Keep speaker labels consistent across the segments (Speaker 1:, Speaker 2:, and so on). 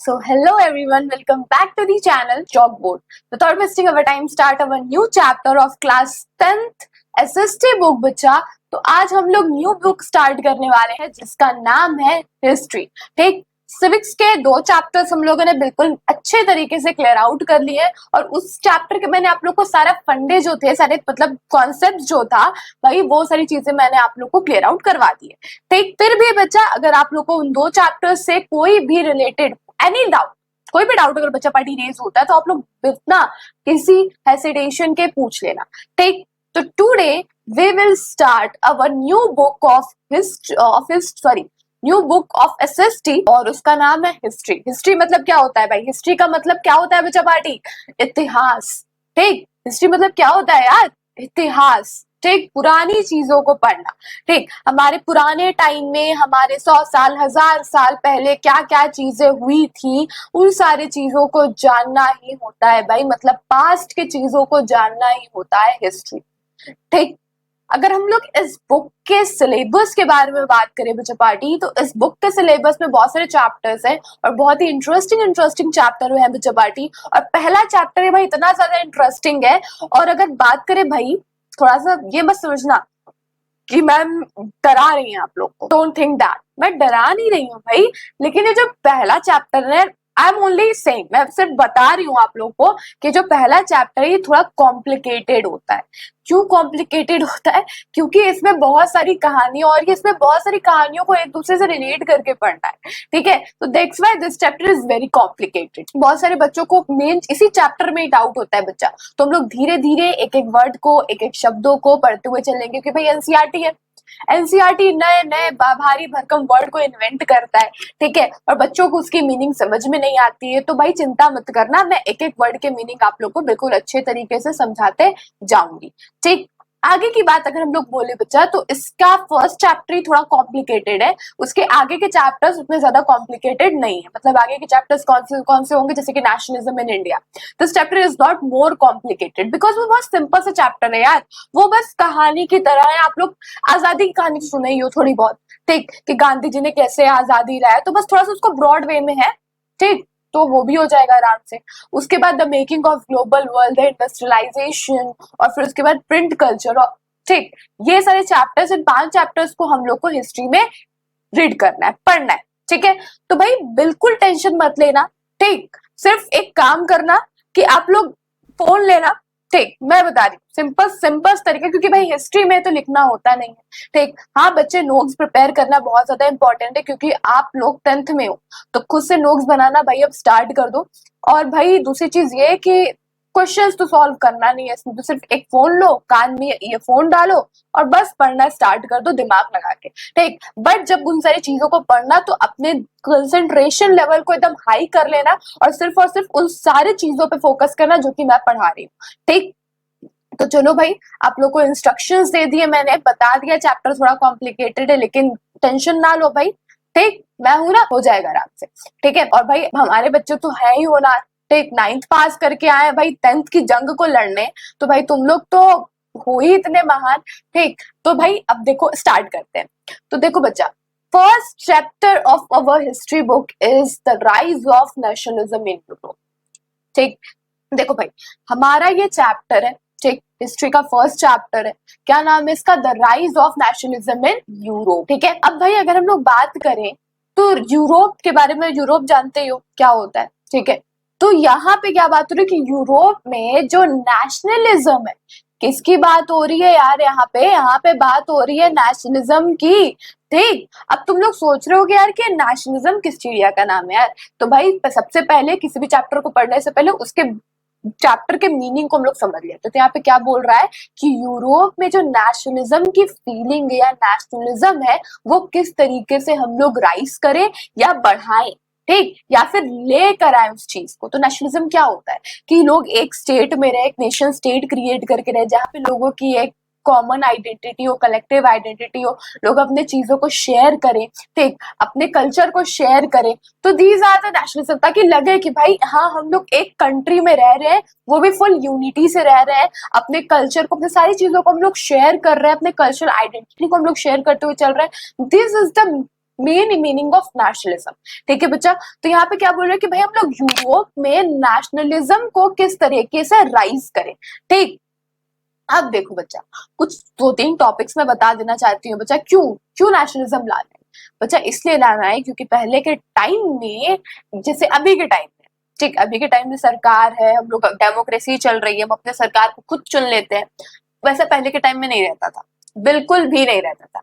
Speaker 1: So hello everyone, welcome back to the channel Chalkboard. Without wasting our time, start our new chapter of class 10th SST book बच्चा। तो आज हम लोग new book start करने वाले हैं जिसका नाम है हिस्ट्री। ठीक, सिविक्स के 2 चैप्टर्स हम लोगों ने बिल्कुल अच्छे तरीके से क्लियर आउट कर लिए और उस चैप्टर के मैंने आप लोग को सारा फंडे जो थे, सारे मतलब कॉन्सेप्ट जो था भाई, वो सारी चीजें मैंने आप लोग को क्लियर आउट करवा दी है। ठीक, फिर भी बच्चा अगर आप लोग को उन 2 चैप्टर्स से कोई भी रिलेटेड एनी डाउट, कोई भी डाउट अगर बच्चा पार्टी रेज होता है तो आप लोग बिना किसी हेसिटेशन के पूछ लेना। ठीक, तो today we will start our new book of new book of SST और उसका नाम है हिस्ट्री। हिस्ट्री मतलब क्या होता है भाई? हिस्ट्री का मतलब क्या होता है बच्चा पार्टी? इतिहास। ठीक, हिस्ट्री मतलब क्या होता है यार? इतिहास। ठीक, पुरानी चीजों को पढ़ना। ठीक, हमारे पुराने टाइम में हमारे 100 साल 1000 साल पहले क्या क्या चीजें हुई थी, उन सारी चीजों को जानना ही होता है भाई, मतलब पास्ट के चीजों को जानना ही होता है हिस्ट्री। ठीक, अगर हम लोग इस बुक के सिलेबस के बारे में बात करें बच्चा पार्टी, तो इस बुक के सिलेबस में बहुत सारे चैप्टर्स हैं और बहुत ही इंटरेस्टिंग चैप्टर है बच्चा पार्टी। और पहला चैप्टर है भाई इतना ज्यादा इंटरेस्टिंग है। और अगर बात करें भाई, थोड़ा सा ये मत समझना कि मैम डरा रही हैं आप लोग को, डोंट थिंक दैट, मैं डरा नहीं रही हूँ भाई। लेकिन ये जो पहला चैप्टर है, आई एम ओनली सेइंग, मैं सिर्फ बता रही हूँ आप लोग को कि जो पहला चैप्टर है ये थोड़ा कॉम्प्लिकेटेड होता है। क्यों कॉम्प्लिकेटेड होता है? क्योंकि इसमें बहुत सारी कहानियां और इसमें बहुत सारी कहानियों को एक दूसरे से रिलेट करके पढ़ना है। ठीक है, तो that's why this chapter is very complicated. बहुत सारे बच्चों को मेन इसी चैप्टर में डाउट होता है बच्चा, तो हम लोग धीरे धीरे एक एक वर्ड को, एक एक शब्दों को पढ़ते हुए चलेंगे क्योंकि भाई एनसीईआरटी है। एनसीईआरटी नए नए भारी भरकम वर्ड को इन्वेंट करता है। ठीक है, और बच्चों को उसकी मीनिंग समझ में नहीं आती है, तो भाई चिंता मत करना, मैं एक एक वर्ड के मीनिंग आप लोग को बिल्कुल अच्छे तरीके से समझाते जाऊंगी। ठीक, आगे की बात अगर हम लोग बोले बच्चा, तो इसका फर्स्ट चैप्टर ही थोड़ा कॉम्प्लिकेटेड है, उसके आगे के चैप्टर्स उतने ज्यादा कॉम्प्लिकेटेड नहीं है। मतलब आगे के चैप्टर्स कौन से होंगे, जैसे कि nationalism in India, this chapter is not more complicated because वो बहुत सिंपल सा चैप्टर है यार, वो बस कहानी की तरह है। आप लोग आजादी की कहानी सुने ही हो थोड़ी बहुत, ठीक, कि गांधी जी ने कैसे आजादी लाया, तो बस थोड़ा सा उसको ब्रॉड वे में है। ठीक, तो वो भी हो जाएगा आराम से। उसके बाद the making of global world, industrialisation, और फिर उसके बाद प्रिंट कल्चर। और ठीक, ये सारे चैप्टर्स, इन 5 चैप्टर्स को हम लोग को हिस्ट्री में रीड करना है, पढ़ना है। ठीक है, तो भाई बिल्कुल टेंशन मत लेना। ठीक, सिर्फ एक काम करना कि आप लोग फोन लेना। ठीक, मैं बता रही हूँ सिंपल तरीका, क्योंकि भाई हिस्ट्री में तो लिखना होता नहीं है। ठीक, हाँ बच्चे, नोट्स प्रिपेयर करना बहुत ज्यादा इंपॉर्टेंट है क्योंकि आप लोग 10th में हो, तो खुद से नोट्स बनाना भाई अब स्टार्ट कर दो। और भाई दूसरी चीज ये कि क्वेश्चंस तो सॉल्व करना नहीं है इसमें, तो सिर्फ एक फोन लो, कान में ईयरफोन डालो और बस पढ़ना स्टार्ट कर दो दिमाग लगा के। ठीक, बट जब उन सारी चीजों को पढ़ना तो अपने कंसंट्रेशन लेवल को एकदम हाई कर लेना और सिर्फ उन सारी चीजों पे फोकस करना जो कि मैं पढ़ा रही हूँ। ठीक, तो चलो भाई, आप लोग को इंस्ट्रक्शंस दे दिए मैंने, बता दिया चैप्टर थोड़ा कॉम्प्लिकेटेड है, लेकिन टेंशन ना लो भाई। ठीक, मैं हूं ना, हो जाएगा आराम से। ठीक है, और भाई हमारे बच्चे तो है ही होना। ठीक, 9th पास करके आए भाई 10th की जंग को लड़ने, तो भाई तुम लोग तो हो ही इतने महान। ठीक, तो भाई अब देखो स्टार्ट करते हैं। तो देखो बच्चा, first chapter of our history book is the rise of nationalism in Europe. ठीक, देखो भाई, हमारा ये चैप्टर है, ठीक, हिस्ट्री का फर्स्ट चैप्टर है, क्या नाम है इसका? The rise of nationalism in Europe. ठीक है, अब भाई अगर हम लोग बात करें तो यूरोप के बारे में, यूरोप जानते हो क्या होता है? ठीक है, तो यहाँ पे क्या बात हो रही है कि यूरोप में जो नेशनलिज्म है, किसकी बात हो रही है यार? यहाँ पे बात हो रही है नेशनलिज्म की। ठीक, अब तुम लोग सोच रहे हो कि यार कि नेशनलिज्म किस चिड़िया का नाम है यार? तो भाई सबसे पहले किसी भी चैप्टर को पढ़ने से पहले उसके चैप्टर के मीनिंग को हम लोग समझ लेते हैं। तो यहाँ पे क्या बोल रहा है कि यूरोप में जो नेशनलिज्म की फीलिंग है या नेशनलिज्म है, वो किस तरीके से हम लोग राइज करें या बढ़ाएं, ठीक, या फिर लेकर आए उस चीज को। तो नेशनलिज्म क्या होता है कि लोग एक स्टेट में रहे, एक नेशन स्टेट क्रिएट करके रहे, जहाँ पे लोगों की एक कॉमन आइडेंटिटी हो, कलेक्टिव आइडेंटिटी हो, लोग अपने चीजों को शेयर करें, ठीक, अपने कल्चर को शेयर करें। तो दीज आर द नेशनलिज्म, ताकि लगे कि भाई हाँ हम लोग एक कंट्री में रह रहे हैं, वो भी फुल यूनिटी से रह रहे हैं, अपने कल्चर को, अपने सारी चीजों को हम लोग शेयर कर रहे हैं, अपने कल्चरल आइडेंटिटी को हम लोग शेयर करते हुए चल रहे हैं। This is the main meaning of nationalism. ठीक है बच्चा, तो यहाँ पे क्या बोल रहे हैं कि भाई हम लोग यूरोप में नेशनलिज्म को किस तरीके से राइज करें। ठीक, अब देखो बच्चा, कुछ 2-3 टॉपिक्स में बता देना चाहती हूँ बच्चा, क्यों क्यों नेशनलिज्म लाना है बच्चा। इसलिए लाना है क्योंकि पहले के टाइम में, जैसे अभी के टाइम में, ठीक, अभी के टाइम में सरकार है, हम लोग डेमोक्रेसी चल रही है, हम अपने सरकार को खुद चुन लेते हैं, वैसे पहले के टाइम में नहीं रहता था, बिल्कुल भी नहीं रहता था।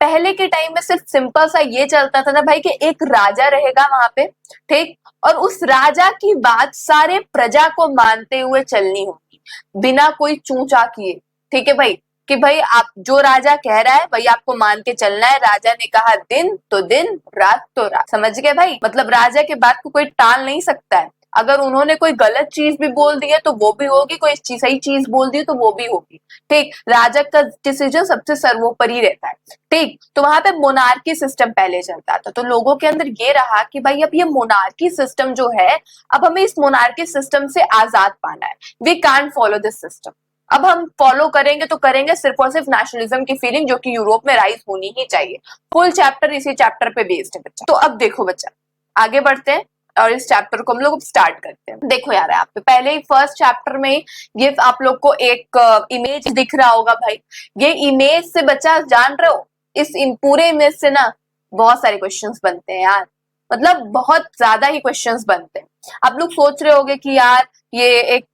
Speaker 1: पहले के टाइम में सिर्फ सिंपल सा ये चलता था ना भाई कि एक राजा रहेगा वहां पे, ठीक, और उस राजा की बात सारे प्रजा को मानते हुए चलनी होगी, बिना कोई चूचा किए। ठीक है भाई, कि भाई आप जो राजा कह रहा है भाई आपको मान के चलना है, राजा ने कहा दिन तो दिन, रात तो रात, समझ गए भाई। मतलब राजा के बात को कोई टाल नहीं सकता है, अगर उन्होंने कोई गलत चीज भी बोल दी है तो वो भी होगी, कोई सही चीज बोल दी है तो वो भी होगी। ठीक, राजा का डिसीजन सबसे सर्वोपरि रहता है। ठीक, तो वहां पे मोनार्की सिस्टम पहले चलता था, तो लोगों के अंदर ये रहा कि भाई अब ये मोनार्की सिस्टम जो है, अब हमें इस मोनार्की सिस्टम से आजाद पाना है, we can't follow this system. अब हम फॉलो करेंगे तो करेंगे सिर्फ और सिर्फ नेशनलिज्म की फीलिंग जो कि यूरोप में राइज होनी ही चाहिए। फुल चैप्टर इसी चैप्टर पे बेस्ड है बच्चा। तो अब देखो बच्चा, आगे बढ़ते हैं और इस चैप्टर को हम लोग स्टार्ट करते हैं। देखो यार, आप पहले ही फर्स्ट चैप्टर में ये आप लोग को एक इमेज दिख रहा होगा भाई, ये इमेज से बच्चा जान रहे हो, इस पूरे इमेज से ना बहुत सारे क्वेश्चंस बनते हैं यार, मतलब बहुत ज्यादा ही क्वेश्चंस बनते हैं। आप लोग सोच रहे होगे कि यार ये एक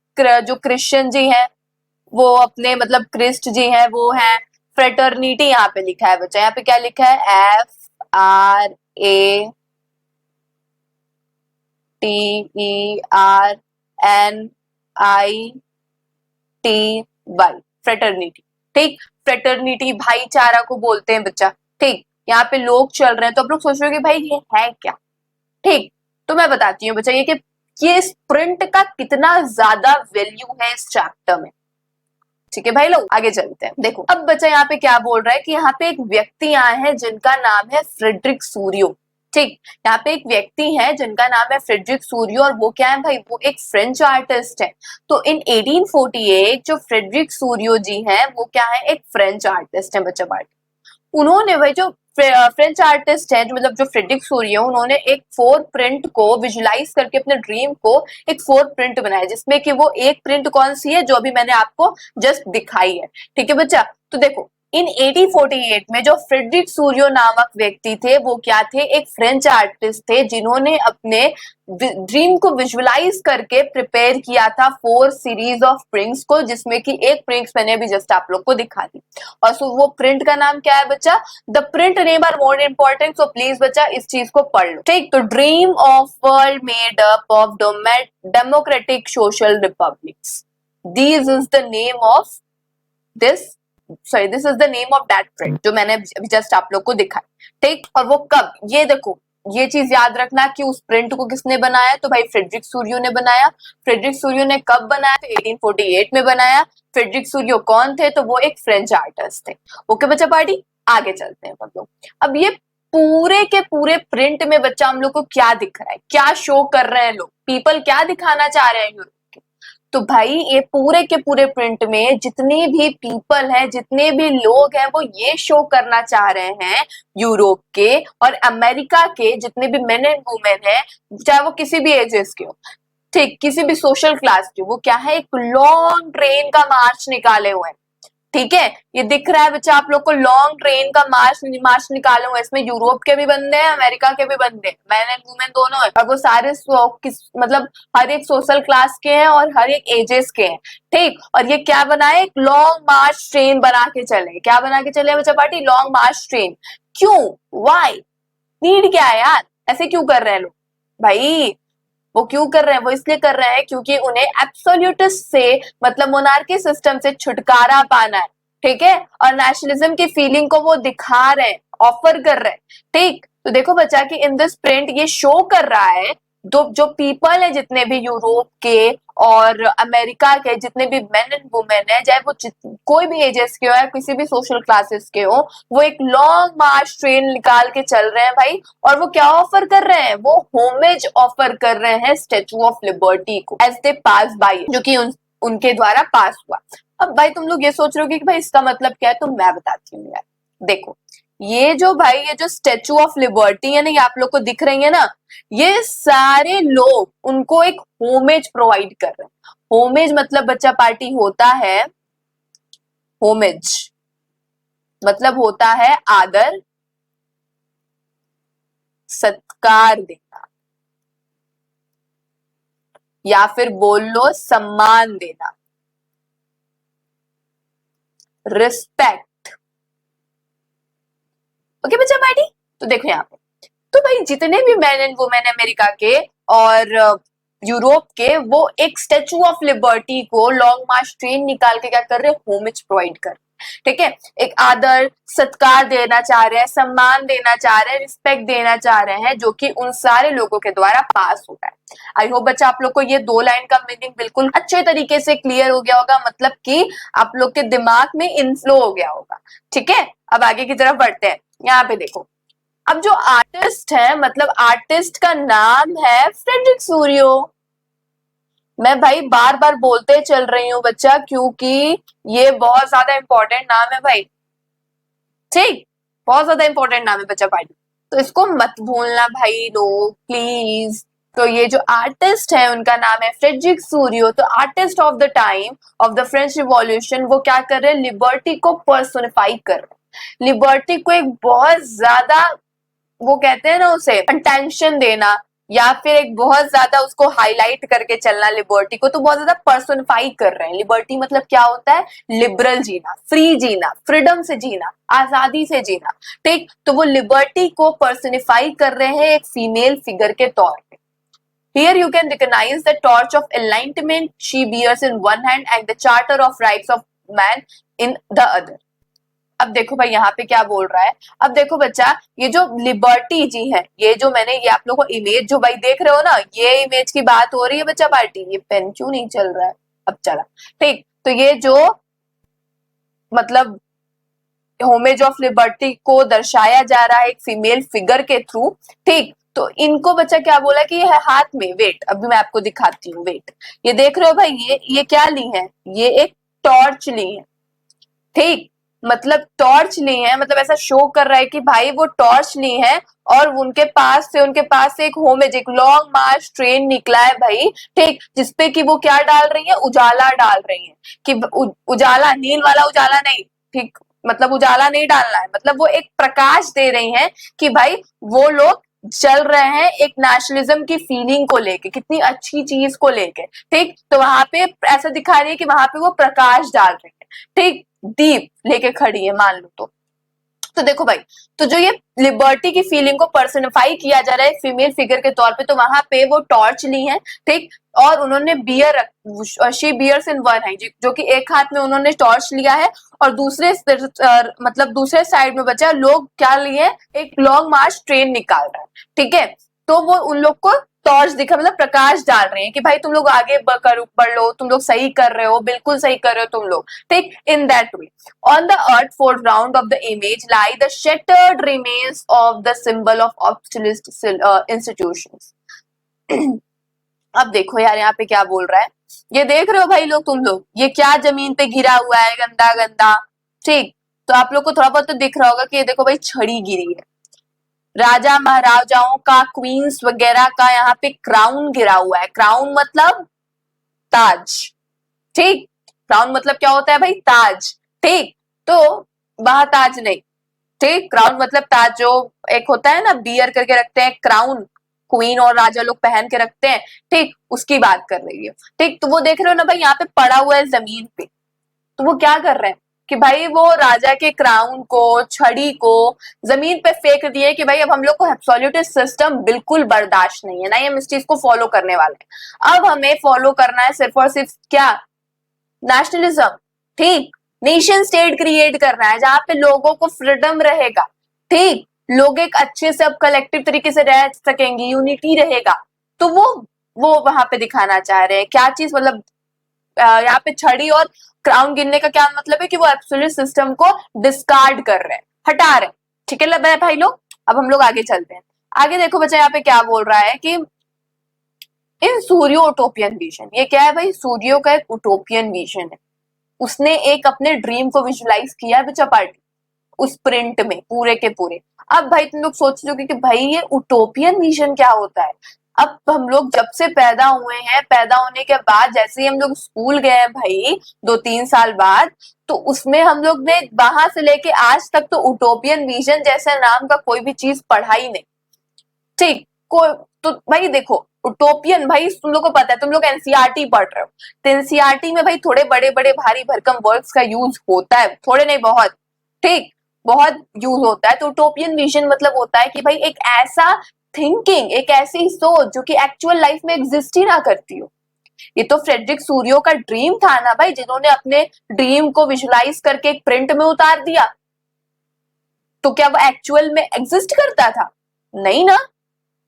Speaker 1: जो क्रिश्चियन जी हैं वो अपने मतलब क्रिस्ट जी हैं वो हैं फ्रेटर्निटी, यहाँ पे लिखा है बच्चा, यहाँ पे क्या लिखा है, FRATERNITY, फ्रेटर्निटी। ठीक, फ्रेटर्निटी भाईचारा को बोलते हैं बच्चा। ठीक, यहाँ पे लोग चल रहे हैं तो आप लोग सोच रहे हो कि भाई ये है क्या। ठीक, तो मैं बताती हूँ बच्चा, ये इस प्रिंट का कितना ज्यादा वैल्यू है इस चैप्टर में। ठीक है भाई, लोग आगे चलते हैं। देखो अब बच्चा यहाँ पे क्या बोल रहा है कि यहाँ पे एक व्यक्ति आए हैं जिनका नाम है फ्रेडरिक सूरियो। ठीक, यहाँ पे एक व्यक्ति है जिनका नाम है फ्रेडरिक सूरियो, और वो क्या है भाई, वो एक फ्रेंच आर्टिस्ट है। तो इन 1848 जो फ्रेडरिक सूरियो जी हैं वो क्या है, एक फ्रेंच आर्टिस्ट है बच्चा। उन्होंने भाई जो फ्रेंच आर्टिस्ट है, जो मतलब जो फ्रेडरिक सूरियो, उन्होंने एक 4 प्रिंट को विजुलाइज करके अपने ड्रीम को एक 4 प्रिंट बनाया, जिसमें कि वो एक प्रिंट कौन सी है, जो अभी मैंने आपको जस्ट दिखाई है। ठीक है बच्चा, तो देखो इन 1848 में जो फ्रेडरिक सूरियो नामक व्यक्ति थे वो क्या थे, एक फ्रेंच आर्टिस्ट थे, जिन्होंने अपने ड्रीम को विजुअलाइज करके प्रिपेयर किया था 4 सीरीज ऑफ प्रिंट्स को, जिसमें कि एक प्रिंट्स मैंने अभी जस्ट आप लोग को दिखा दी। और सो वो प्रिंट का नाम क्या है बच्चा, the print name are more important, so please बच्चा इस चीज को पढ़ लो। ठीक, तो dream of world made up of democratic social republics, this is the name of this this is the name of that print जो मैंने अभी जस्ट आप लोग को दिखाया। ठीक, और वो कब, ये देखो ये चीज याद रखना कि उस प्रिंट को किसने बनाया, तो भाई फ्रेडरिक सूरियो ने बनाया। फ्रेडरिक सूरियो ने कब बनाया, तो 1848 में बनाया। फ्रेडरिक सूरियो कौन थे, तो वो एक फ्रेंच आर्टिस्ट थे। ओके बच्चा पार्टी, आगे चलते हैं हम लोग। अब ये पूरे के पूरे प्रिंट में बच्चा हम लोग को क्या दिख रहा है, क्या शो कर रहे हैं लोग, पीपल क्या दिखाना चाह रहे हैं, तो भाई ये पूरे के पूरे प्रिंट में जितने भी पीपल हैं, जितने भी लोग हैं, वो ये शो करना चाह रहे हैं यूरोप के और अमेरिका के जितने भी मेन एंड वुमेन हैं, चाहे वो किसी भी एजेस के हो, ठीक, किसी भी सोशल क्लास के, वो क्या है, एक लॉन्ग ट्रेन का मार्च निकाले हुए हैं। ठीक है, ये दिख रहा है बच्चा आप लोग को, लॉन्ग ट्रेन का मार्च निकाले हुए। इसमें यूरोप के भी बंदे हैं, अमेरिका के भी बंदे हैं, मैन एंड वुमेन दोनों है, और वो सारे मतलब हर एक सोशल क्लास के हैं और हर एक एजेस के हैं। ठीक, और ये क्या बनाए, एक लॉन्ग मार्च ट्रेन बना के चले। क्या बना के चले बच्चा पार्टी, लॉन्ग मार्च ट्रेन। क्यों, वाई, नीड क्या है यार, ऐसे क्यों कर रहे हैं लोग भाई, वो क्यों कर रहे हैं, वो इसलिए कर रहे हैं क्योंकि उन्हें एब्सोल्यूटिस्ट से मतलब मोनार्की सिस्टम से छुटकारा पाना है। ठीक है, और नेशनलिज्म की फीलिंग को वो दिखा रहे हैं, ऑफर कर रहे हैं। ठीक, तो देखो बच्चा कि इन दिस प्रिंट ये शो कर रहा है जो पीपल है, जितने भी यूरोप के और अमेरिका के जितने भी मेन एंड वुमेन है, चाहे वो कोई भी एजेस के हो या किसी भी सोशल क्लासेस के हो, वो एक लॉन्ग मार्च ट्रेन निकाल के चल रहे हैं भाई। और वो क्या ऑफर कर रहे हैं, वो होमेज ऑफर कर रहे हैं स्टैचू ऑफ लिबर्टी को एज दे पास बाय, जो कि उनके द्वारा पास हुआ। अब भाई तुम लोग ये सोच रहे हो कि भाई इसका मतलब क्या है, तो मैं बताती हूँ यार। देखो ये जो भाई ये जो स्टेचू ऑफ लिबर्टी है ना, ये आप लोग को दिख रही है ना, ये सारे लोग उनको एक होमेज प्रोवाइड कर रहे हैं। होमेज मतलब बच्चा पार्टी होता है, होमेज मतलब होता है आदर सत्कार देना, या फिर बोल लो सम्मान देना, रिस्पेक्ट। ओके बच्चा पार्टी, तो देखो यहाँ पे, तो भाई जितने भी मैन एंड वुमेन अमेरिका के और यूरोप के, वो एक स्टेचू ऑफ लिबर्टी को लॉन्ग मार्च ट्रेन निकाल के क्या कर रहे हैं, होमेज प्रोवाइड कर, ठीक है, एक आदर सत्कार देना चाह रहे हैं, सम्मान देना चाह रहे हैं, रिस्पेक्ट देना चाह रहे हैं, जो कि उन सारे लोगों के द्वारा पास हो रहा है। आई होप बच्चा आप लोग को ये 2 लाइन का मीनिंग बिल्कुल अच्छे तरीके से क्लियर हो गया होगा, मतलब कि आप लोग के दिमाग में इनफ्लो हो गया होगा। ठीक है, अब आगे की तरफ बढ़ते हैं। यहाँ पे देखो, अब जो आर्टिस्ट है, मतलब आर्टिस्ट का नाम है फ्रेडरिक सूरियो। मैं भाई बार बार बोलते चल रही हूँ बच्चा, क्योंकि ये बहुत ज्यादा इंपॉर्टेंट नाम है भाई, ठीक, बहुत ज्यादा इंपॉर्टेंट नाम है बच्चा पार्टी, तो इसको मत भूलना भाई लोग प्लीज। तो ये जो आर्टिस्ट है उनका नाम है फ्रेडरिक सूरियो। तो artist of the time of the French revolution, वो क्या कर रहे हैं, लिबर्टी को पर्सोनिफाई कर रहे हैं, लिबर्टी को एक बहुत ज्यादा, वो कहते हैं ना उसे अटेंशन देना, या फिर एक बहुत ज्यादा उसको हाईलाइट करके चलना लिबर्टी को, तो बहुत ज्यादा पर्सोनिफाई कर रहे हैं। लिबर्टी मतलब क्या होता है, लिबरल जीना, फ्री जीना, फ्रीडम से जीना, आजादी से जीना, ठीक। तो वो लिबर्टी को पर्सोनिफाई कर रहे हैं एक फीमेल फिगर के तौर पे। Here you can recognize the torch of enlightenment she bears in one hand and the charter of rights of man in the other. अब देखो भाई यहाँ पे क्या बोल रहा है, अब देखो बच्चा, ये जो लिबर्टी जी है, ये जो मैंने ये आप लोगों को इमेज जो भाई देख रहे हो ना, ये इमेज की बात हो रही है बच्चा पार्टी। ये पेन क्यों नहीं चल रहा है, अब चला, ठीक। तो ये जो मतलब होमेज ऑफ लिबर्टी को दर्शाया जा रहा है एक फीमेल फिगर के थ्रू, ठीक। तो इनको बच्चा क्या बोला कि ये है हाथ में, वेट, अभी मैं आपको दिखाती हूँ, वेट, ये देख रहे हो भाई, ये क्या ली है, ये एक टॉर्च ली है, ठीक। मतलब टॉर्च ली है, मतलब ऐसा शो कर रहा है कि भाई वो टॉर्च ली है, और उनके पास से एक होमेज, एक लॉन्ग मार्च ट्रेन निकला है भाई, ठीक, जिसपे कि वो क्या डाल रही है, उजाला डाल रही है, कि उजाला नील वाला उजाला नहीं, ठीक, मतलब उजाला नहीं डालना है, मतलब वो एक प्रकाश दे रही है कि भाई वो लोग चल रहे हैं एक नेशनलिज्म की फीलिंग को लेके, कितनी अच्छी चीज को लेके, ठीक। तो वहां पे ऐसा दिखा रही है कि वहां पे वो प्रकाश डाल रही है, ठीक, दीप लेके खड़ी है मान लो तो देखो भाई, तो जो ये लिबर्टी की फीलिंग को पर्सनिफाई किया जा रहा है फीमेल फिगर के तौर पे, तो वहां पे वो टॉर्च ली है, ठीक, और उन्होंने bear, she bears in one hand, जो कि एक हाथ में उन्होंने टॉर्च लिया है, और दूसरे मतलब दूसरे साइड में बचा लोग क्या लिए, एक लॉन्ग मार्च ट्रेन निकाल रहा है, ठीक है। तो वो उन लोग को टॉर्च दिखा, मतलब प्रकाश डाल रहे हैं कि भाई तुम लोग आगे बढ़ लो, तुम लोग सही कर रहे हो, बिल्कुल सही कर रहे हो तुम लोग, ठीक, in that way. On the earth foreground of the image lie the shattered remains of the symbol of obsolete institutions. अब देखो यार यहाँ पे क्या बोल रहा है, ये देख रहे हो भाई लोग तुम लोग, ये क्या जमीन पे गिरा हुआ है गंदा गंदा, ठीक। तो आप लोग को थोड़ा बहुत तो दिख रहा होगा कि ये देखो भाई छड़ी गिरी है, राजा महाराजाओं का, क्वींस वगैरह का यहाँ पे क्राउन गिरा हुआ है। क्राउन मतलब ताज, ठीक, क्राउन मतलब क्या होता है भाई, ताज, ठीक। तो वह ताज नहीं, ठीक, क्राउन मतलब ताज, जो एक होता है ना बियर करके रखते हैं क्राउन, क्वीन और राजा लोग पहन के रखते हैं, ठीक, उसकी बात कर रही है, ठीक। तो वो देख रहे हो ना भाई, यहाँ पे पड़ा हुआ है जमीन पे, तो वो क्या कर रहे हैं कि भाई वो राजा के क्राउन को, छड़ी को जमीन पे फेंक दिए कि भाई अब हम लोग को एब्सोल्यूटिव सिस्टम बिल्कुल बर्दाश्त नहीं है, ना हम इस चीज को फॉलो करने वाले हैं, अब हमें फॉलो करना है सिर्फ और सिर्फ क्या, नेशनलिज्म, ठीक, नेशन स्टेट क्रिएट करना है जहां पे लोगों को फ्रीडम रहेगा, ठीक, लोग एक अच्छे से अब कलेक्टिव तरीके से रह सकेंगे, यूनिटी रहेगा। तो वो वहां पे दिखाना चाह रहे हैं क्या चीज, मतलब यहाँ पे छड़ी और क्राउन गिनने का क्या मतलब है कि वो एब्सोल्यूट सिस्टम को डिस्कार्ड कर रहे हैं, हटा रहे हैं, ठीक है भाई लोग। अब हम लोग आगे चलते हैं, आगे देखो बच्चा यहाँ पे क्या बोल रहा है कि इन सूर्यो उटोपियन विजन, ये क्या है भाई, सूर्यो का एक उटोपियन विजन है, उसने एक अपने ड्रीम को विजुलाइज किया है बच्चा पार्टी, उस प्रिंट में पूरे के पूरे। अब भाई तुम लोग सोच रहे हो कि भाई ये उटोपियन विजन क्या होता है। अब हम लोग जब से पैदा हुए हैं, पैदा होने के बाद जैसे ही हम लोग स्कूल गए हैं भाई 2-3 साल बाद, तो उसमें हम लोग ने वहां से लेके आज तक तो उटोपियन विजन जैसे नाम का कोई भी चीज पढ़ा ही नहीं। ठीक, कोई तो भाई देखो उटोपियन, भाई तुम लोग को पता है, तुम लोग एनसीईआरटी पढ़ रहे हो, तो एनसीईआरटी में भाई थोड़े बड़े बड़े भारी भरकम वर्ड्स का यूज होता है, थोड़े नहीं बहुत, ठीक, बहुत यूज होता है। तो उटोपियन विजन मतलब होता है कि भाई एक ऐसा थिंकिंग, एक ऐसी सोच जो कि एक्चुअल लाइफ में एग्जिस्ट ही ना करती हो। ये तो फ्रेडरिक सूरियो का ड्रीम था ना भाई, जिन्होंने अपने ड्रीम को विजुलाइज करके एक प्रिंट में उतार दिया। तो क्या वो एक्चुअल में एग्जिस्ट करता था? नहीं ना।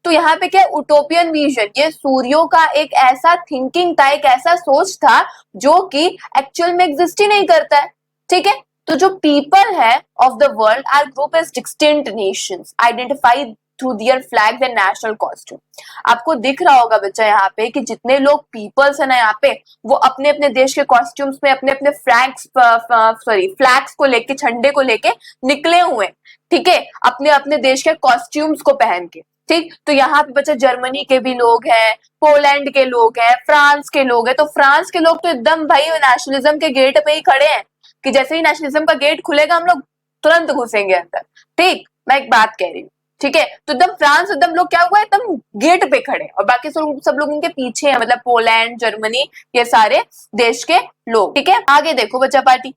Speaker 1: तो यहाँ पे क्या उटोपियन विजन, ये सूर्यो का एक ऐसा थिंकिंग था, एक ऐसा सोच था जो कि एक्चुअल में एग्जिस्ट ही नहीं करता है। ठीक है, तो जो पीपल है of the world are group as distinct nations identified through their flags and national costume. आपको दिख रहा होगा बच्चा यहाँ पे कि जितने लोग पीपल्स है ना यहाँ पे, वो अपने अपने देश के कॉस्ट्यूम्स में अपने अपने फ्लैग्स को लेके, झंडे को लेके निकले हुए, ठीक है, अपने अपने देश के कॉस्ट्यूम्स को पहन के। ठीक, तो यहाँ पे बच्चा जर्मनी के भी लोग हैं, पोलैंड के लोग हैं, फ्रांस के लोग हैं। तो फ्रांस के लोग तो एकदम भाई नेशनलिज्म के गेट पे ही खड़े हैं कि जैसे ही नेशनलिज्म का गेट खुलेगा हम लोग तुरंत घुसेंगे अंदर। ठीक, मैं एक बात कह रही हूँ, ठीक है, तो एकदम फ्रांस एकदम लोग क्या हुआ, एकदम गेट पे खड़े, और बाकी सब लोग उनके पीछे हैं, मतलब पोलैंड, जर्मनी, ये सारे देश के लोग। ठीक है, आगे देखो बच्चा पार्टी,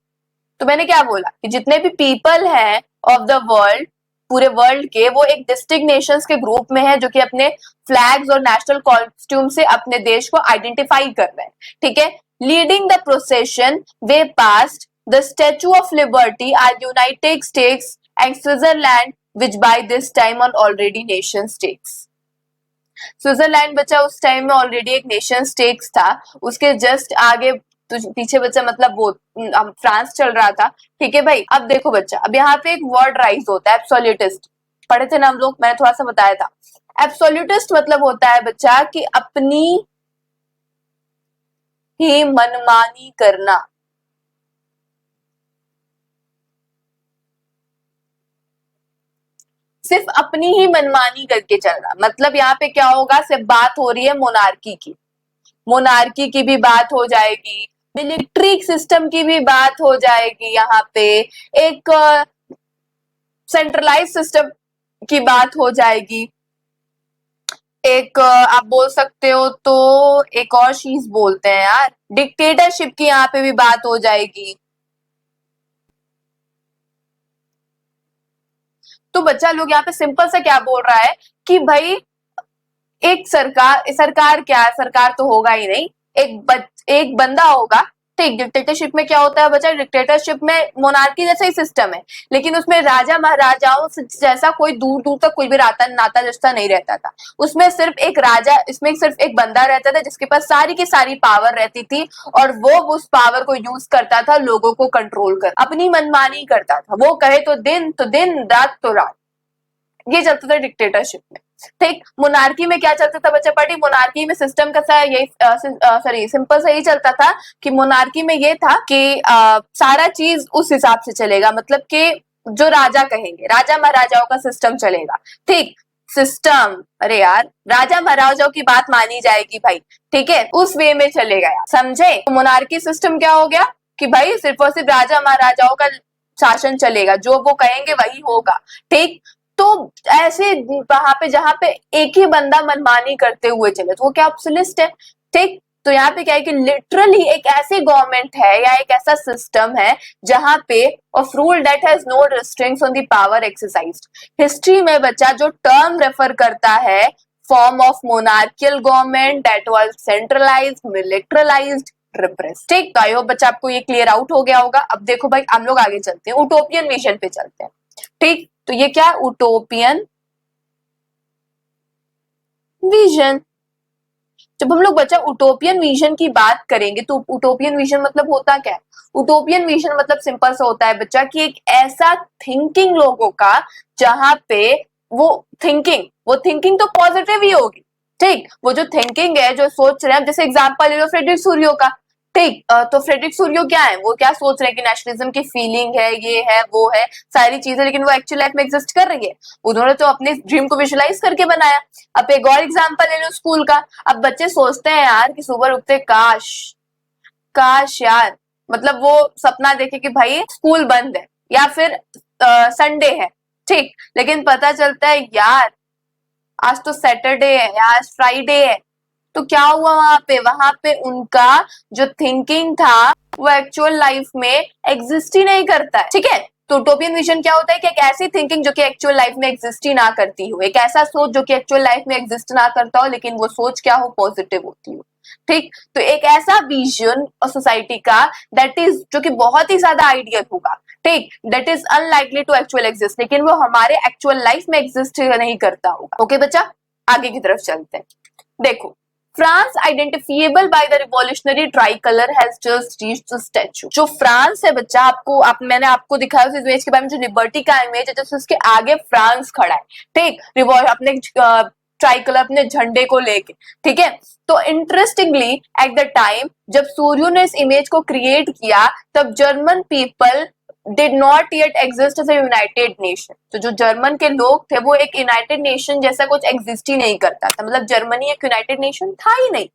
Speaker 1: तो मैंने क्या बोला कि जितने भी पीपल हैं ऑफ द वर्ल्ड, पूरे वर्ल्ड के, वो एक डिस्ट्रिक्ट नेशंस के ग्रुप में है जो कि अपने फ्लैग्स और नेशनल कॉस्ट्यूम से अपने देश को आइडेंटिफाई कर रहे हैं। ठीक है, leading the procession way past the Statue of Liberty are United States and Switzerland which by this time are already nation states। Switzerland बच्चा उस टाइम में ऑलरेडी एक नेशन स्टेट्स था, उसके जस्ट आगे पीछे बच्चा मतलब वो फ्रांस चल रहा था। ठीक है भाई, अब देखो बच्चा, अब यहाँ पे एक वर्ड राइज होता है एब्सोल्यूटिस्ट, पढ़े थे ना हम लोग, मैंने थोड़ा सा बताया था। एब्सोल्यूटिस्ट मतलब होता है बच्चा कि अपनी ही मनमानी करना, सिर्फ अपनी ही मनमानी करके चलना। मतलब यहाँ पे क्या होगा, सिर्फ बात हो रही है मोनार्की की, मोनार्की की भी बात हो जाएगी, मिलिट्री सिस्टम की भी बात हो जाएगी, यहाँ पे एक सेंट्रलाइज सिस्टम की बात हो जाएगी, एक आप बोल सकते हो तो एक और चीज बोलते हैं यार, डिक्टेटरशिप की यहाँ पे भी बात हो जाएगी। तो बच्चा लोग यहाँ पे सिंपल सा क्या बोल रहा है कि भाई एक सरकार क्या है, सरकार तो होगा ही नहीं, एक बंदा होगा। ठीक, डिक्टेटरशिप में क्या होता है बच्चा, डिक्टेटरशिप में मोनार्की जैसा ही सिस्टम है, लेकिन उसमें राजा महाराजाओं जैसा कोई दूर दूर तक कोई भी नाता रिश्ता नहीं रहता था। उसमें सिर्फ एक राजा, इसमें सिर्फ एक बंदा रहता था जिसके पास सारी की सारी पावर रहती थी, और वो उस पावर को यूज करता था लोगों को कंट्रोल कर, अपनी मनमानी करता था, वो कहे तो दिन, रात तो रात, ये चलता था डिक्टेटरशिप में। ठीक, मोनार्की में क्या चलता था बच्चा पार्टी, मोनार्की में सिस्टम का यही सिंपल सा यही चलता था कि मोनार्की में ये था कि सारा चीज उस हिसाब से चलेगा, मतलब कि जो राजा कहेंगे, राजा महाराजाओं का सिस्टम चलेगा। ठीक, सिस्टम, अरे यार राजा महाराजाओं की बात मानी जाएगी भाई, ठीक है, उस वे में चलेगा यार, समझे। तो मोनार्की सिस्टम क्या हो गया कि भाई सिर्फ और सिर्फ राजा महाराजाओं का शासन चलेगा, जो वो कहेंगे वही होगा। ठीक, तो ऐसे वहां पे जहां पे एक ही बंदा मनमानी करते हुए चले तो वो क्या एब्सोल्यूटिस्ट है। ठीक, तो यहाँ पे क्या है कि लिटरली एक ऐसी गवर्नमेंट है या एक ऐसा सिस्टम है जहां पे of rule that has no restrictions on the power exercised. History में बच्चा जो टर्म रेफर करता है form of monarchical government that was centralised, militarised, repress. ठीक, तो आई होप बच्चा आपको ये क्लियर आउट हो गया होगा। अब देखो भाई हम लोग आगे चलते हैं, उटोपियन विजन पे चलते हैं। ठीक, तो ये क्या उटोपियन विजन। जब हम लोग बच्चा उटोपियन विजन की बात करेंगे तो उटोपियन विजन मतलब होता क्या है, उटोपियन विजन मतलब सिंपल सा होता है बच्चा कि एक ऐसा थिंकिंग लोगों का जहां पे वो थिंकिंग तो पॉजिटिव ही होगी। ठीक, वो जो थिंकिंग है, जो सोच रहे हैं, जैसे एग्जांपल ले लो फ्रेडरिक सूरियो का, ठीक। तो फ्रेडरिक सूरियो क्या है, वो क्या सोच रहे हैं कि नेशनलिज्म की फीलिंग है, ये है वो है सारी चीजें, लेकिन वो एक्चुअल लाइफ में एग्जिस्ट कर रही है। उन्होंने तो अपने ड्रीम को विजुअलाइज करके बनाया। अब एक और एग्जांपल ले लो स्कूल का। अब बच्चे सोचते हैं यार कि सुबह उठते काश काश यार, मतलब वो सपना देखे कि भाई स्कूल बंद है या फिर संडे है, ठीक, लेकिन पता चलता है यार आज तो सैटरडे है या आज फ्राइडे है। तो क्या हुआ वहां पे उनका जो थिंकिंग था वो एक्चुअल लाइफ में एग्जिस्ट ही नहीं करता है, ठीक है। तो उटोपियन विजन क्या होता है कि एक ऐसी थिंकिंग जो कि एक्चुअल लाइफ में एग्जिस्ट ही ना करती हो, एक ऐसा सोच जो कि एक्चुअल लाइफ में एग्जिस्ट ना करता हो, लेकिन वो सोच क्या हो, पॉजिटिव होती हो, ठीक। तो एक ऐसा विजन और सोसाइटी का दैट इज जो कि बहुत ही ज्यादा आइडियल होगा, ठीक, that is unlikely to actual exist, लेकिन वो हमारे एक्चुअल लाइफ में एग्जिस्ट नहीं करता होगा। ओके बच्चा, आगे की तरफ चलते हैं। देखो, France identifiable by the revolutionary tricolour has just reached the statue. जो फ्रांस है बच्चा, मैंने आपको दिखाया उस इमेज के बारे में, जो लिबर्टी का इमेज है, जैसे उसके आगे फ्रांस खड़ा है, ठीक, अपने ट्राइकलर अपने झंडे को लेके, ठीक है। तो इंटरेस्टिंगली एट द टाइम जब सूर्यो ने इस इमेज को क्रिएट किया, तब German people did not yet exist as a united nation। तो जो जर्मन के लोग थे वो एक यूनाइटेड नेशन जैसा कुछ एग्जिस्ट ही नहीं करता था, मतलब जर्मनी एक यूनाइटेड नेशन था ही नहीं।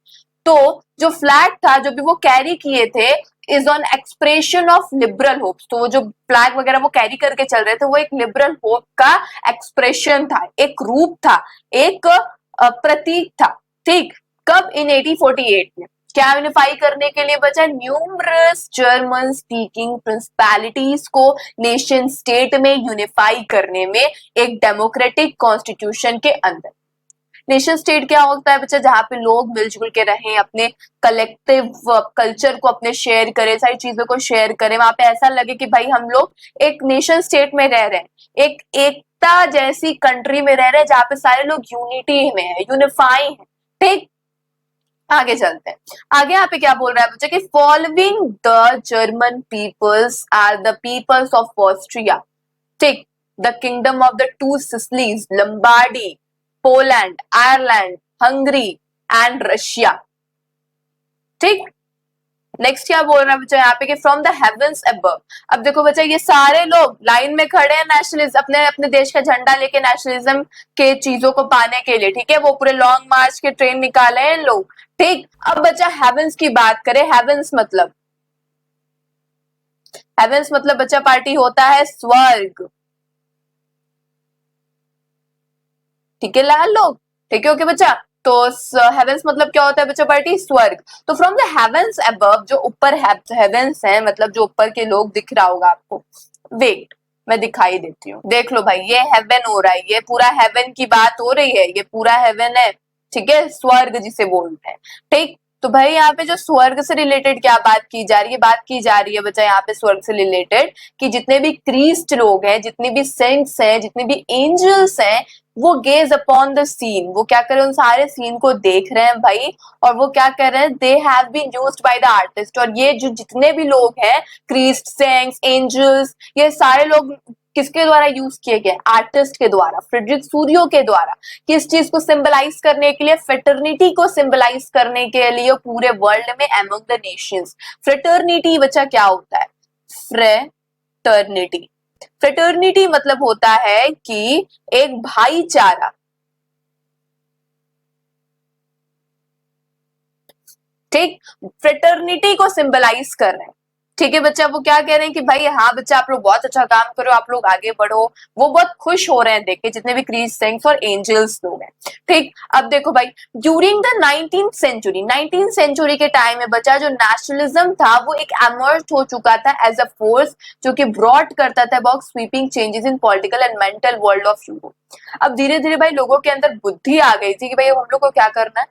Speaker 1: तो जो फ्लैग था, जो भी वो कैरी किए थे, is on expression of liberal hopes. तो वो जो फ्लैग वगैरह वो कैरी करके चल रहे थे, वो एक लिबरल होप का एक्सप्रेशन था, एक रूप था, एक प्रतीक था, ठीक। कब? इन 1848 में। क्या यूनिफाई करने के लिए बचा? न्यूमरस जर्मन स्पीकिंग प्रिंसिपैलिटीज को नेशन स्टेट में यूनिफाई करने में एक डेमोक्रेटिक कॉन्स्टिट्यूशन के अंदर। नेशन स्टेट क्या होता है बच्चा? जहां पे लोग मिलजुल के रहें, अपने कलेक्टिव कल्चर को अपने शेयर करें, सारी चीजों को शेयर करें, वहां पे ऐसा लगे कि भाई हम लोग एक नेशन स्टेट में रह रहे हैं, एक एकता जैसी कंट्री में रह रहे हैं जहां पे सारे लोग यूनिटी में है, यूनिफाई है, ठीक। आगे चलते हैं। आगे यहाँ पे क्या बोल रहा है बच्चा कि following the German peoples are the peoples of Austria, ठीक, the kingdom of the two Sicilies, Lombardy, Poland, Ireland, Hungary and Russia, ठीक। नेक्स्ट क्या बोल रहा है बच्चा यहाँ पे कि फ्रॉम द हेवंस अबव। अब देखो बच्चा, ये सारे लोग लाइन में खड़े हैं नेशनलिज्म, अपने अपने देश का झंडा लेके नेशनलिज्म के चीजों को पाने के लिए, ठीक है। वो पूरे लॉन्ग मार्च के ट्रेन निकाले हैं लोग, ठीक। अब बच्चा हेवंस की बात करें, हेवंस मतलब बच्चा पार्टी होता है स्वर्ग, ठीक है लाल लोग, ठीक है। ओके बच्चा, तो हेवेंस मतलब क्या होता है बच्चा? पार्टी स्वर्ग। तो फ्रॉम द हेवेंस अबव, जो ऊपर हेवेंस है, मतलब जो ऊपर के लोग दिख रहा होगा आपको, वेट मैं दिखाई देती हूँ, देख लो भाई, ये हेवन हो रहा है, ये पूरा हेवन की बात हो रही है, ये पूरा हेवन है, ठीक है, स्वर्ग जिसे बोलते हैं, ठीक। तो भाई यहाँ पे जो स्वर्ग से रिलेटेड क्या बात की जा रही है? बात की जा रही है बच्चा यहाँ पे स्वर्ग से रिलेटेड कि जितने भी क्रीस्ट लोग हैं, जितने भी सेंट्स हैं, जितने भी एंजल्स हैं, वो गेज अपॉन द सीन, वो क्या कर रहे हैं? उन सारे सीन को देख रहे हैं भाई, और वो क्या कर रहे हैं? They have been used by the artist. और ये जो जितने भी लोग हैं, क्रीस्ट, सेंट्स, एंजल्स, ये सारे लोग किसके द्वारा यूज किए गए? आर्टिस्ट के द्वारा, फ्रेडरिक सूरियो के द्वारा। किस चीज को सिंबलाइज करने के लिए? फ्रेटर्निटी को सिंबलाइज करने के लिए पूरे वर्ल्ड में अमंग द नेशंस। फ्रेटर्निटी बच्चा क्या होता है? फ्रेटर्निटी, फ्रेटर्निटी मतलब होता है कि एक भाईचारा, ठीक, फ्रेटर्निटी को सिंबलाइज कर रहे हैं, ठीक है बच्चा। वो क्या कह रहे हैं कि भाई हाँ बच्चा, आप लोग बहुत अच्छा काम करो, आप लोग आगे बढ़ो, वो बहुत खुश हो रहे हैं देख के, जितने भी क्रीज, सेंट्स और एंजल्स लोग हैं, ठीक। अब देखो भाई, during the 19th century, 19th century के टाइम में बच्चा जो नेशनलिज्म था वो एक एमर्ज हो चुका था एज अ फोर्स जो कि ब्रॉड करता था about sweeping changes in political and mental world of Europe. अब धीरे धीरे भाई लोगों के अंदर बुद्धि आ गई थी कि भाई हम लोग को क्या करना है,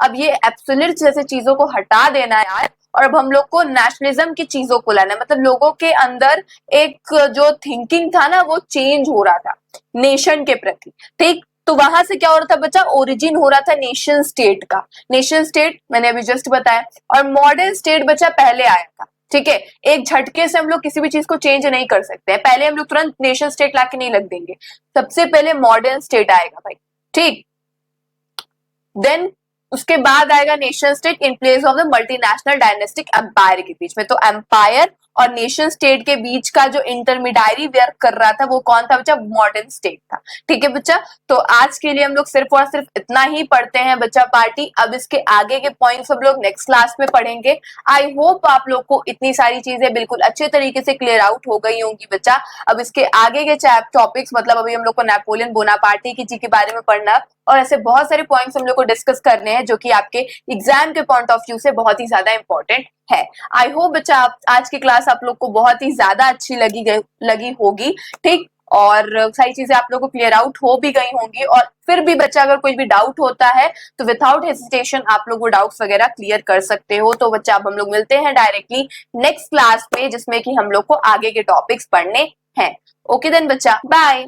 Speaker 1: अब ये एब्सोल्यूट जैसे चीजों को हटा देना है यार, और अब हम लोग को नेशनलिज्म की चीजों को लाना है। मतलब लोगों के अंदर एक जो थिंकिंग था ना, वो चेंज हो रहा था नेशन के प्रति, ठीक। तो वहां से क्या हो रहा था बच्चा? ओरिजिन हो रहा था नेशन स्टेट का। नेशन स्टेट मैंने अभी जस्ट बताया, और मॉडर्न स्टेट बच्चा पहले आया था, ठीक है। एक झटके से हम लोग किसी भी चीज को चेंज नहीं कर सकते हैं, पहले हम लोग तुरंत नेशन स्टेट लाके नहीं लग देंगे, सबसे पहले मॉडर्न स्टेट आएगा भाई, ठीक। देन उसके बाद आएगा nation state in place of the multinational dynastic empire के बीच में। तो एम्पायर और नेशन स्टेट के बीच का जो इंटरमीडियरी वर्क कर रहा था वो कौन था बच्चा? मॉडर्न स्टेट था। ठीक है बच्चा, तो आज के लिए हम लोग सिर्फ और सिर्फ इतना ही पढ़ते हैं बच्चा पार्टी। अब इसके आगे के पॉइंट्स हम लोग नेक्स्ट क्लास में पढ़ेंगे। आई होप आप लोग को इतनी सारी चीजें बिल्कुल अच्छे तरीके से क्लियर आउट हो गई होंगी बच्चा। अब इसके आगे के टॉपिक्स मतलब अभी हम लोग को नेपोलियन बोनापार्टी की जी के बारे में पढ़ना और ऐसे बहुत सारे पॉइंट्स हम लोग को डिस्कस करने हैं जो कि आपके एग्जाम के पॉइंट ऑफ व्यू से बहुत ही ज्यादा इंपॉर्टेंट है। आई होप बच्चा आज की क्लास आप लोग को बहुत ही ज्यादा अच्छी लगी होगी। ठीक, और सारी चीजें आप लोग को क्लियर आउट हो भी गई होंगी। और फिर भी बच्चा अगर कोई भी डाउट होता है तो विदाउट हेजिटेशन आप लोग वो डाउट्स वगैरह क्लियर कर सकते हो। तो बच्चा अब हम लोग मिलते हैं डायरेक्टली नेक्स्ट क्लास पे जिसमें कि हम लोग को आगे के टॉपिक्स पढ़ने हैं। ओके देन बच्चा, बाय।